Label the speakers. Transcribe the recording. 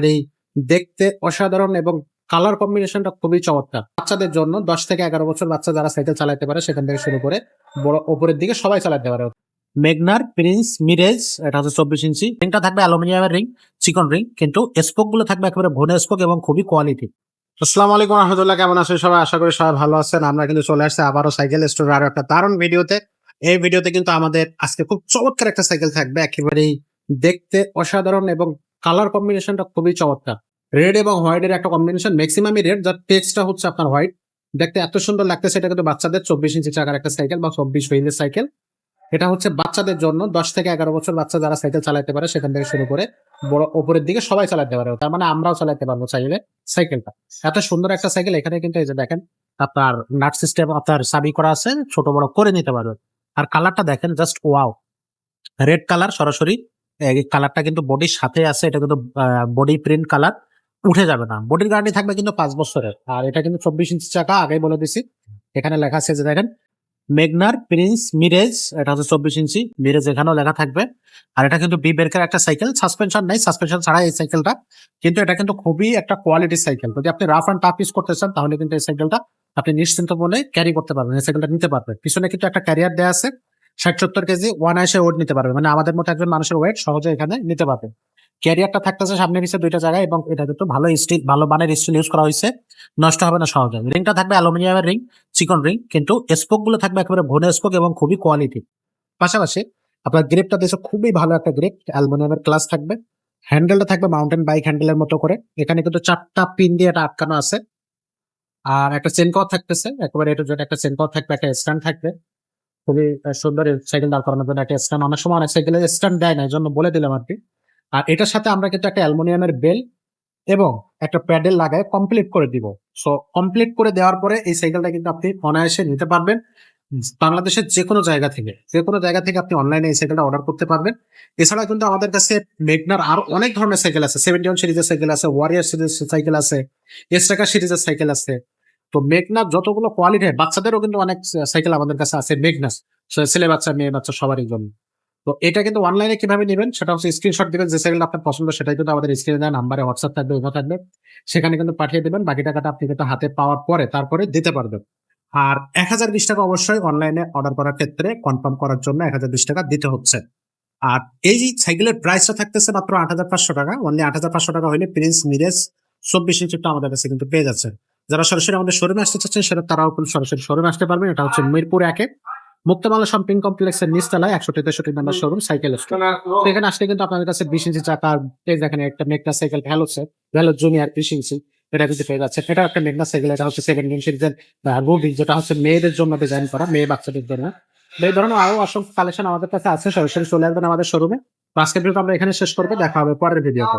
Speaker 1: এই দেখতে অসাধারণ এবং কালার কম্বিনেশনটা খুবই চমৎকার। বাচ্চাদের জন্য 10 থেকে 11 বছর বাচ্চা যারা সাইকেল চালাতে পারে সেখান থেকে শুরু করে বড় উপরের দিকে সবাই চালাতে পারে। মেগনার প্রিন্স মিরেজ, এটা হচ্ছে 24 ইঞ্চি। রিংটা থাকবে অ্যালুমিনিয়ামের রিং, চিকন রিং, কিন্তু স্পোক গুলো থাকবে একেবারে ভোনে স্পোক এবং খুবই কোয়ালিটি। আসসালামু আলাইকুম রহমতুল্লাহ, কেমন আছেন সবাই? আশা করি সবাই ভালো আছেন। আমরা কিন্তু চলে আসছি আবারও সাইকেল স্টোর আরো একটা দারুণ ভিডিওতে। এই ভিডিওতে কিন্তু আমাদের আজকে খুব চমৎকার একটা সাইকেল থাকবে, একেবারেই দেখতে অসাধারণ এবং কালার কম্বিনেশনটা খুবই চমৎকার। রেড এবং হোয়াইটের একটা কম্বিনেশন, ম্যাক্সিমামই রেড, যার টেক্সটটা হচ্ছে আপনার হোয়াইট। দেখতে এত সুন্দর লাগতেছে। এটা কিন্তু বাচ্চাদের 24 ইঞ্চি চাকার একটা সাইকেল বা 24 হুইলের সাইকেল। এটা হচ্ছে বাচ্চাদের জন্য 10 থেকে 11 বছর বাচ্চা যারা সাইকেল চালাতে পারে সেখান থেকে শুরু করে বড় উপরের দিকে সবাই চালাতে পারে। তার মানে আমরাও চালাতে পারবো চাইলে সাইকেলটা। এত সুন্দর একটা সাইকেল। এখানে কিন্তু এই যে দেখেন আপনার নাট সিস্টেম, আপনার চাবি করা আছে, ছোট বড় করে নিতে পারবেন। আর কালারটা দেখেন, জাস্ট ওয়াও, রেড কালার সরাসরি। এই কালারটা কিন্তু বডির সাথে আছে। এটা কিন্তু বডি প্রিন্ট কালার, উঠে যাবে না। বডির গ্যারান্টি থাকবে কিন্তু 5 বছরের। আর এটা কিন্তু 24 ইঞ্চি চাকা, আগেই বলে দিছি। এখানে লেখা আছে যে দেখেন মেগনার প্রিন্স মিরেজ, এটা হচ্ছে 24 ইঞ্চি মিরেজ, এখানেও লেখা থাকবে। আর এটা কিন্তু বি বেরকের একটা সাইকেল, সাসপেনশন নাই, সাসপেনশন ছাড়া এই সাইকেলটা। কিন্তু এটা কিন্তু খুবই একটা কোয়ালিটির সাইকেল। যদি আপনি রাফ অ্যান্ড টাফ ইউজ করতে চান তাহলে কিন্তু এই সাইকেলটা আপনি নিশ্চিন্ত মনে ক্যারি করতে পারবেন, এই সাইকেলটা নিতে পারবেন। পিছনে কিন্তু একটা ক্যারিয়ার দেওয়া আছে, 60-70 কেজি অনায়াসে ওয়েট নিতে পারবে, মানে আমাদের মতো একজন মানুষের ওয়েট সহজে এখানে নিতে পারবে। ক্যারিয়ারটা থাকতেছে সামনে নিচে দুইটা জায়গায়, এবং এটা কিন্তু ভালো স্টিল, ভালো মানের স্টিল ইউজ করা হয়েছে, নষ্ট হবে না সহজে। রিংটা থাকবে অ্যালুমিনিয়ামের রিং, চিকন রিং, কিন্তু স্পোক গুলো থাকবে একেবারে ভোনে স্পোক এবং খুবই কোয়ালিটি। পাশাপাশি আপনার গ্রিপটা দিয়েছে খুবই ভালো একটা গ্রিপ, অ্যালুমিনিয়ামের ক্লাস থাকবে। হ্যান্ডেলটা থাকবে মাউন্টেন বাইক হ্যান্ডেলের মতো করে। এখানে কিন্তু 4টা পিন দিয়ে এটা আটকানো আছে। আর একটা চেন কভার থাকতেছে, একেবারে এটার জন্য একটা চেন কভার থাকবে, একটা স্ট্যান্ড থাকবে। খুবই সুন্দর সাইকেল দাঁড় করানোর জন্য একটা স্ট্যান্ড। অনেক সময় অনেক সাইকেলে স্ট্যান্ড দেয় না, এই জন্য বলে দিলাম আর কি। আর এটার সাথে আমরা কিন্তু একটা অ্যালুমিনিয়ামের বেল এবং একটা প্যাডেল লাগায় কমপ্লিট করে দিব। সো কমপ্লিট করে দেওয়ার পরে এই সাইকেলটা কিন্তু আপনি অনায়াসে নিতে পারবেন বাংলাদেশের যে কোনো জায়গা থেকে আপনি অনলাইনে এই সাইকেলটা অর্ডার করতে পারবেন। এছাড়া কিন্তু আমাদের কাছে মেগনার আর অনেক ধরনের সাইকেল আছে। 71 সিরিজের সাইকেল আছে, ওয়ারিয়ার সিরিজের সাইকেল আছে, এসটাকা সিরিজের সাইকেল আছে। তো মেগনার যতগুলো কোয়ালিটি, বাচ্চাদেরও কিন্তু অনেক সাইকেল আমাদের কাছে আছে মেগনাস, ছেলে বাচ্চা মেয়ে বাচ্চা সবারই জন্য। তো এটা কিন্তু অনলাইনে কিভাবে নেবেন সেটা হচ্ছে স্ক্রিনশট দিবেন, যে সাইকেলটা আপনার পছন্দ সেটাই কিন্তু আমাদের স্ক্রিনে দেওয়া নাম্বারে হোয়াটসঅ্যাপ থাকবে, ওটা থাকবে, সেখানে কিন্তু পাঠিয়ে দেবেন। বাকি টাকাটা আপনি কিন্তু হাতে পাওয়ার পরে তারপরে দিতে পারবেন। আর 1020 টাকা অবশ্যই অনলাইনে অর্ডার করার ক্ষেত্রে কনফার্ম করার জন্য 1020 টাকা দিতে হচ্ছে। আর এই সাইকেলের প্রাইসটা থাকতেছে মাত্র 8500 টাকা। অনলি 8500 টাকা হলে প্রিন্স মিরেজ 24 ইঞ্চিটা আমাদের কাছে কিন্তু পেয়ে যাচ্ছে। যারা সরাসরি আমাদের শোরুমে আসতে চাচ্ছেন সেটা তারাও কিন্তু সরাসরি শোরুমে আসতে পারবেন। এটা হচ্ছে মিরপুর 1-এ মুক্তামালা শপিং কমপ্লেক্সের নিচতলায় 163 নাম্বার শোরুম সাইকেল স্টোর। তো এখানে আসলে কিন্তু আপনাদের কাছে 20 ইঞ্চি চাকা, এই দেখেন একটা মেগনা সাইকেল ভ্যালো জুনিয়র 20 ইঞ্চি, এটা কিন্তু পেয়ে যাচ্ছে। এটা একটা মেগনা সাইকেল, এটা হচ্ছে 17 সিরিজের রুবি, যেটা হচ্ছে মেয়েদের জন্য ডিজাইন করা, মেয়ে বাচ্চাদের জন্য। এই ধরনের আরো অসংখ্য কালেকশন আমাদের কাছে আছে, সরাসরি চলে আসবেন আমাদের শোরুমে। আজকের ভিডিওটা আমরা এখানে শেষ করবো, দেখা হবে পরের ভিডিওতে।